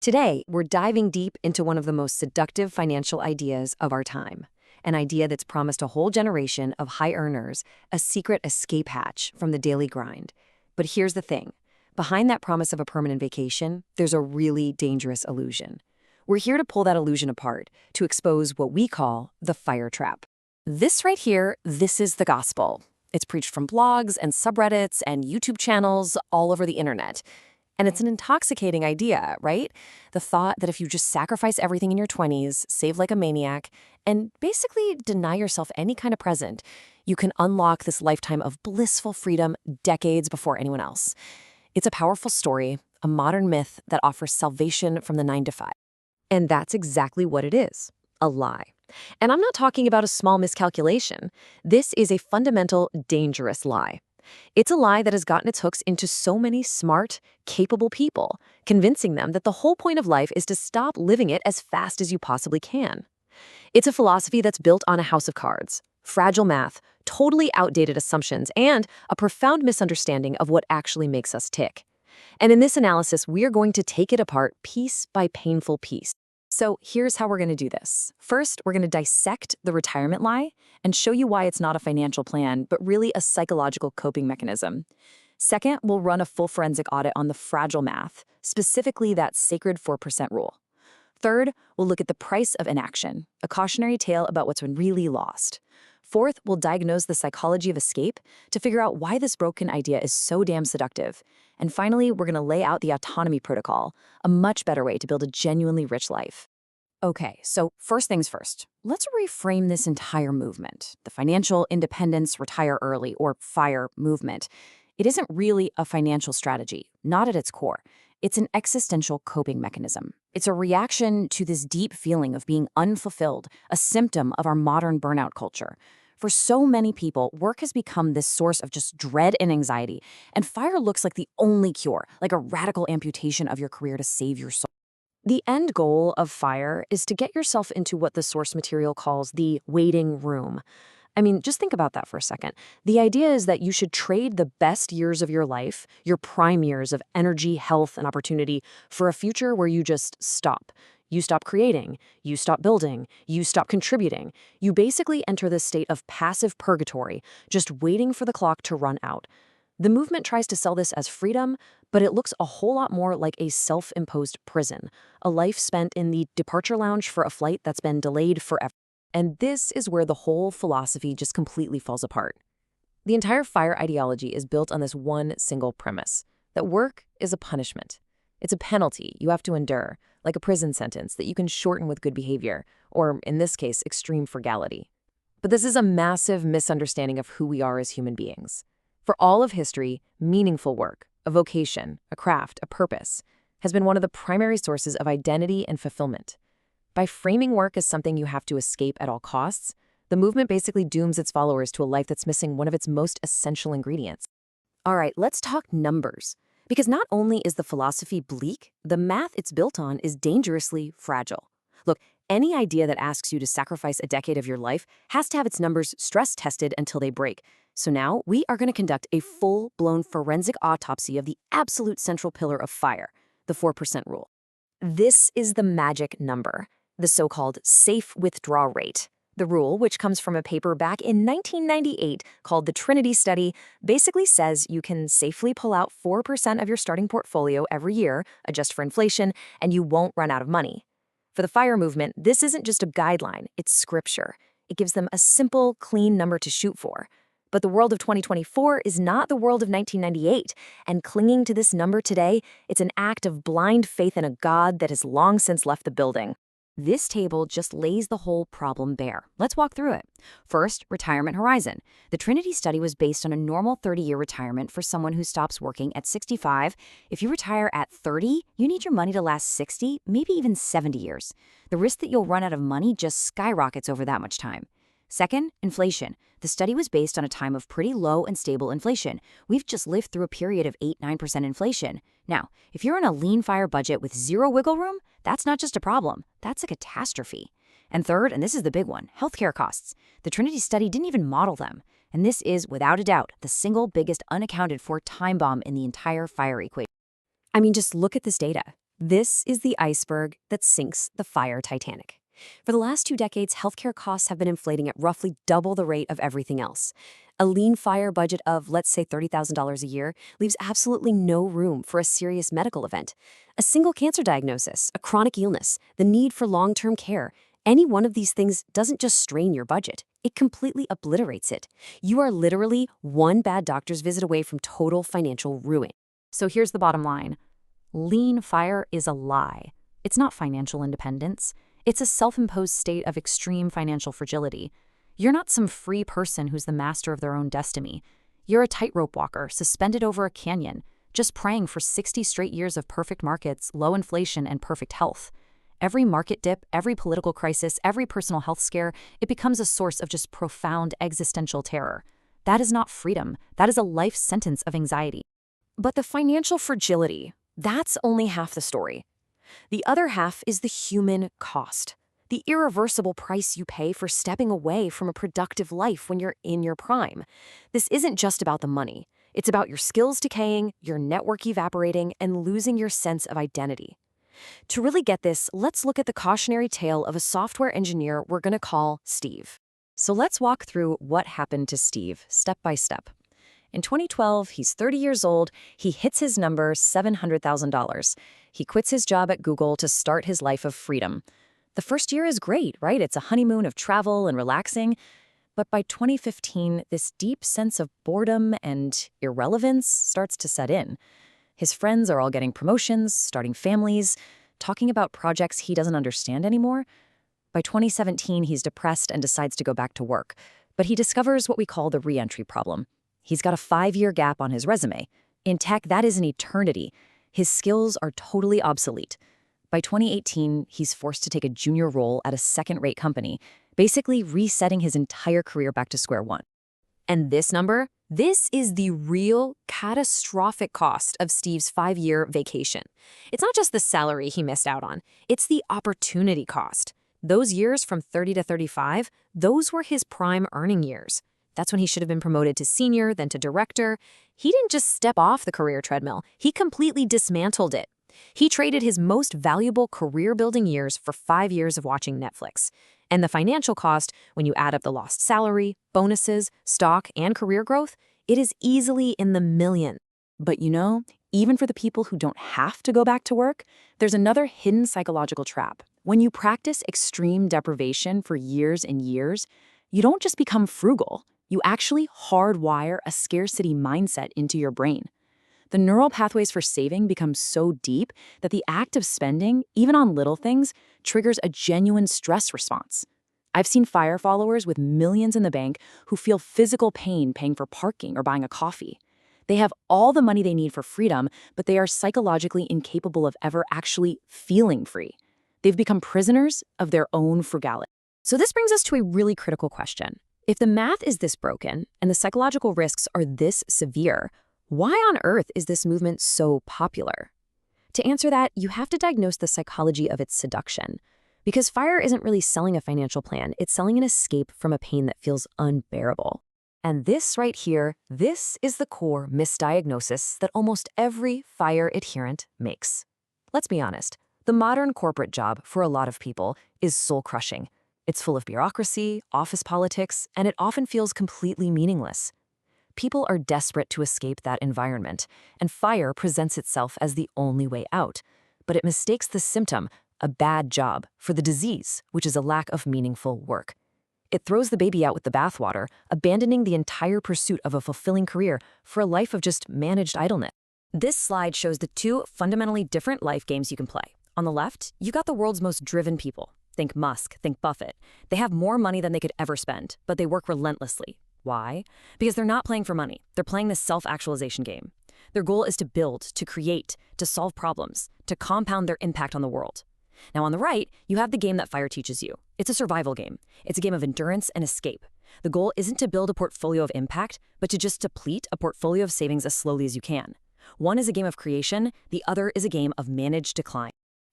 Today, we're diving deep into one of the most seductive financial ideas of our time, an idea that's promised a whole generation of high earners a secret escape hatch from the daily grind. But here's the thing. Behind that promise of a permanent vacation, there's a really dangerous illusion. We're here to pull that illusion apart, to expose what we call the fire trap. This right here, this is the gospel. It's preached from blogs and subreddits and YouTube channels all over the internet. And it's an intoxicating idea, right? The thought that if you just sacrifice everything in your 20s, save like a maniac, and basically deny yourself any kind of present, you can unlock this lifetime of blissful freedom decades before anyone else. It's a powerful story, a modern myth that offers salvation from the 9 to 5. And that's exactly what it is, a lie. And I'm not talking about a small miscalculation. This is a fundamental, dangerous lie. It's a lie that has gotten its hooks into so many smart, capable people, convincing them that the whole point of life is to stop living it as fast as you possibly can. It's a philosophy that's built on a house of cards, fragile math, totally outdated assumptions, and a profound misunderstanding of what actually makes us tick. And in this analysis, we're going to take it apart piece by painful piece. So here's how we're going to do this. First, we're going to dissect the retirement lie and show you why it's not a financial plan, but really a psychological coping mechanism. Second, we'll run a full forensic audit on the fragile math, specifically that sacred 4% rule. Third, we'll look at the price of inaction, a cautionary tale about what's been really lost. Fourth, we'll diagnose the psychology of escape to figure out why this broken idea is so damn seductive. And finally, we're going to lay out the autonomy protocol, a much better way to build a genuinely rich life. Okay, so first things first, let's reframe this entire movement, the financial independence, retire early, or FIRE movement. It isn't really a financial strategy, not at its core. It's an existential coping mechanism. It's a reaction to this deep feeling of being unfulfilled, a symptom of our modern burnout culture. For so many people, work has become this source of just dread and anxiety, and FIRE looks like the only cure, like a radical amputation of your career to save your soul. The end goal of FIRE is to get yourself into what the source material calls the waiting room. I mean, just think about that for a second. The idea is that you should trade the best years of your life, your prime years of energy, health, and opportunity, for a future where you just stop. You stop creating, you stop building, you stop contributing. You basically enter this state of passive purgatory, just waiting for the clock to run out. The movement tries to sell this as freedom, but it looks a whole lot more like a self-imposed prison, a life spent in the departure lounge for a flight that's been delayed forever. And this is where the whole philosophy just completely falls apart. The entire FIRE ideology is built on this one single premise, that work is a punishment. It's a penalty you have to endure, like a prison sentence that you can shorten with good behavior, or in this case, extreme frugality. But this is a massive misunderstanding of who we are as human beings. For all of history, meaningful work, a vocation, a craft, a purpose, has been one of the primary sources of identity and fulfillment. By framing work as something you have to escape at all costs, the movement basically dooms its followers to a life that's missing one of its most essential ingredients. All right, let's talk numbers. Because not only is the philosophy bleak, the math it's built on is dangerously fragile. Look, any idea that asks you to sacrifice a decade of your life has to have its numbers stress-tested until they break. So now we are going to conduct a full-blown forensic autopsy of the absolute central pillar of FIRE, the 4% rule. This is the magic number, the so-called safe withdrawal rate. The rule, which comes from a paper back in 1998 called the Trinity Study, basically says you can safely pull out 4% of your starting portfolio every year, adjust for inflation, and you won't run out of money. For the FIRE movement, this isn't just a guideline, it's scripture. It gives them a simple, clean number to shoot for. But the world of 2024 is not the world of 1998, and clinging to this number today, it's an act of blind faith in a God that has long since left the building. This table just lays the whole problem bare. Let's walk through it. First, retirement horizon. The Trinity study was based on a normal 30-year retirement for someone who stops working at 65. If you retire at 30, you need your money to last 60, maybe even 70 years. The risk that you'll run out of money just skyrockets over that much time. Second, inflation. The study was based on a time of pretty low and stable inflation. We've just lived through a period of 8–9% inflation. Now, if you're on a lean FIRE budget with zero wiggle room, that's not just a problem, that's a catastrophe. And third, and this is the big one, healthcare costs. The Trinity study didn't even model them. And this is, without a doubt, the single biggest unaccounted for time bomb in the entire FIRE equation. I mean, just look at this data. This is the iceberg that sinks the fire Titanic. For the last 2 decades, healthcare costs have been inflating at roughly double the rate of everything else. A lean fire budget of, let's say, $30,000 a year leaves absolutely no room for a serious medical event. A single cancer diagnosis, a chronic illness, the need for long-term care. Any one of these things doesn't just strain your budget, it completely obliterates it. You are literally one bad doctor's visit away from total financial ruin. So here's the bottom line. Lean fire is a lie. It's not financial independence. It's a self-imposed state of extreme financial fragility. You're not some free person who's the master of their own destiny. You're a tightrope walker suspended over a canyon, just praying for 60 straight years of perfect markets, low inflation, and perfect health. Every market dip, every political crisis, every personal health scare, it becomes a source of just profound existential terror. That is not freedom. That is a life sentence of anxiety. But the financial fragility, that's only half the story. The other half is the human cost, the irreversible price you pay for stepping away from a productive life when you're in your prime. This isn't just about the money. It's about your skills decaying, your network evaporating, and losing your sense of identity. To really get this, let's look at the cautionary tale of a software engineer we're going to call Steve. So let's walk through what happened to Steve, step by step. In 2012, he's 30 years old. He hits his number, $700,000. He quits his job at Google to start his life of freedom. The first year is great, right? It's a honeymoon of travel and relaxing. But by 2015, this deep sense of boredom and irrelevance starts to set in. His friends are all getting promotions, starting families, talking about projects he doesn't understand anymore. By 2017, he's depressed and decides to go back to work. But he discovers what we call the re-entry problem. He's got a 5-year gap on his resume. In tech, that is an eternity. His skills are totally obsolete. By 2018, he's forced to take a junior role at a second-rate company, basically resetting his entire career back to square one. And this number? This is the real catastrophic cost of Steve's 5-year vacation. It's not just the salary he missed out on, it's the opportunity cost. Those years from 30 to 35, those were his prime earning years. That's when he should have been promoted to senior, then to director. He didn't just step off the career treadmill, he completely dismantled it. He traded his most valuable career-building years for 5 years of watching Netflix. And the financial cost, when you add up the lost salary, bonuses, stock, and career growth, it is easily in the millions. But you know, even for the people who don't have to go back to work, there's another hidden psychological trap. When you practice extreme deprivation for years and years, you don't just become frugal, you actually hardwire a scarcity mindset into your brain. The neural pathways for saving become so deep that the act of spending, even on little things, triggers a genuine stress response. I've seen fire followers with millions in the bank who feel physical pain paying for parking or buying a coffee. They have all the money they need for freedom, but they are psychologically incapable of ever actually feeling free. They've become prisoners of their own frugality. So this brings us to a really critical question. If the math is this broken and the psychological risks are this severe, why on earth is this movement so popular? To answer that, you have to diagnose the psychology of its seduction. Because FIRE isn't really selling a financial plan, it's selling an escape from a pain that feels unbearable. And this right here, this is the core misdiagnosis that almost every FIRE adherent makes. Let's be honest, the modern corporate job for a lot of people is soul-crushing. It's full of bureaucracy, office politics, and it often feels completely meaningless. People are desperate to escape that environment, and FIRE presents itself as the only way out. But it mistakes the symptom, a bad job, for the disease, which is a lack of meaningful work. It throws the baby out with the bathwater, abandoning the entire pursuit of a fulfilling career for a life of just managed idleness. This slide shows the two fundamentally different life games you can play. On the left, you got the world's most driven people. Think Musk, think Buffett. They have more money than they could ever spend, but they work relentlessly. Why? Because they're not playing for money. They're playing this self-actualization game. Their goal is to build, to create, to solve problems, to compound their impact on the world. Now on the right, you have the game that FIRE teaches you. It's a survival game. It's a game of endurance and escape. The goal isn't to build a portfolio of impact, but to just deplete a portfolio of savings as slowly as you can. One is a game of creation, the other is a game of managed decline.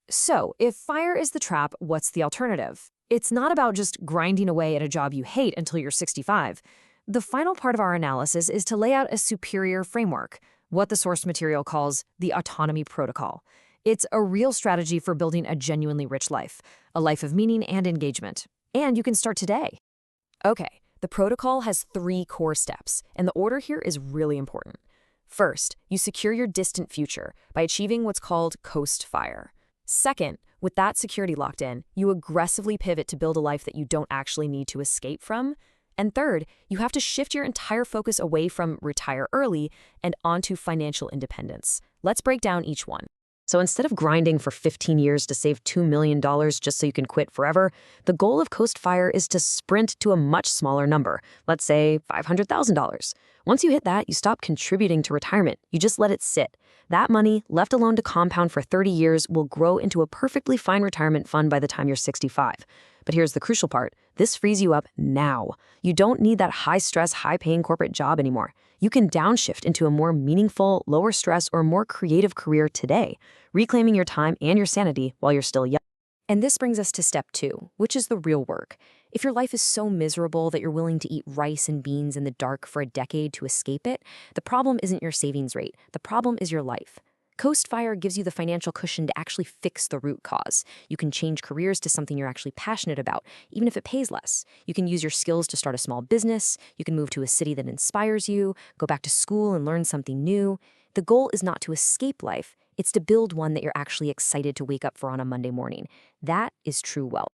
So, if FIRE is the trap, what's the alternative? It's not about just grinding away at a job you hate until you're 65. The final part of our analysis is to lay out a superior framework, what the source material calls the autonomy protocol. It's a real strategy for building a genuinely rich life, a life of meaning and engagement. And you can start today. Okay, the protocol has 3 core steps, and the order here is really important. First, you secure your distant future by achieving what's called coast fire. Second, with that security locked in, you aggressively pivot to build a life that you don't actually need to escape from. And third, you have to shift your entire focus away from retire early and onto financial independence. Let's break down each one. So instead of grinding for 15 years to save $2 million just so you can quit forever, the goal of Coast Fire is to sprint to a much smaller number, let's say $500,000. Once you hit that, you stop contributing to retirement. You just let it sit. That money, left alone to compound for 30 years, will grow into a perfectly fine retirement fund by the time you're 65. But here's the crucial part. This frees you up now. You don't need that high-stress, high-paying corporate job anymore. You can downshift into a more meaningful, lower-stress, or more creative career today, reclaiming your time and your sanity while you're still young. And this brings us to step 2, which is the real work. If your life is so miserable that you're willing to eat rice and beans in the dark for a decade to escape it, the problem isn't your savings rate. The problem is your life. Coast Fire gives you the financial cushion to actually fix the root cause. You can change careers to something you're actually passionate about, even if it pays less. You can use your skills to start a small business. You can move to a city that inspires you, go back to school and learn something new. The goal is not to escape life. It's to build one that you're actually excited to wake up for on a Monday morning. That is true wealth.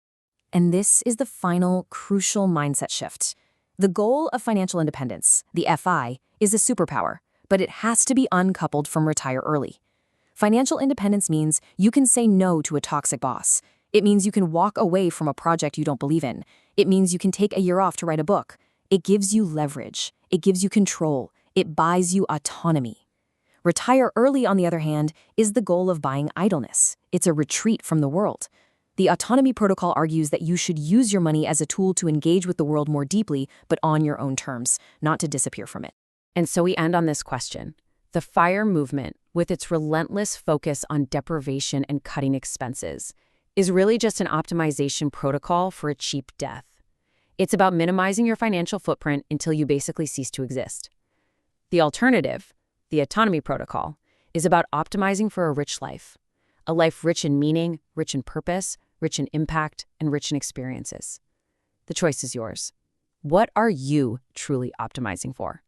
And this is the final, crucial mindset shift. The goal of financial independence, the FI, is a superpower, but it has to be uncoupled from retire early. Financial independence means you can say no to a toxic boss. It means you can walk away from a project you don't believe in. It means you can take a year off to write a book. It gives you leverage. It gives you control. It buys you autonomy. Retire early, on the other hand, is the goal of buying idleness. It's a retreat from the world. The autonomy protocol argues that you should use your money as a tool to engage with the world more deeply, but on your own terms, not to disappear from it. And so we end on this question. The FIRE movement, with its relentless focus on deprivation and cutting expenses, is really just an optimization protocol for a cheap death. It's about minimizing your financial footprint until you basically cease to exist. The alternative, the autonomy protocol, is about optimizing for a rich life. A life rich in meaning, rich in purpose, rich in impact, and rich in experiences. The choice is yours. What are you truly optimizing for?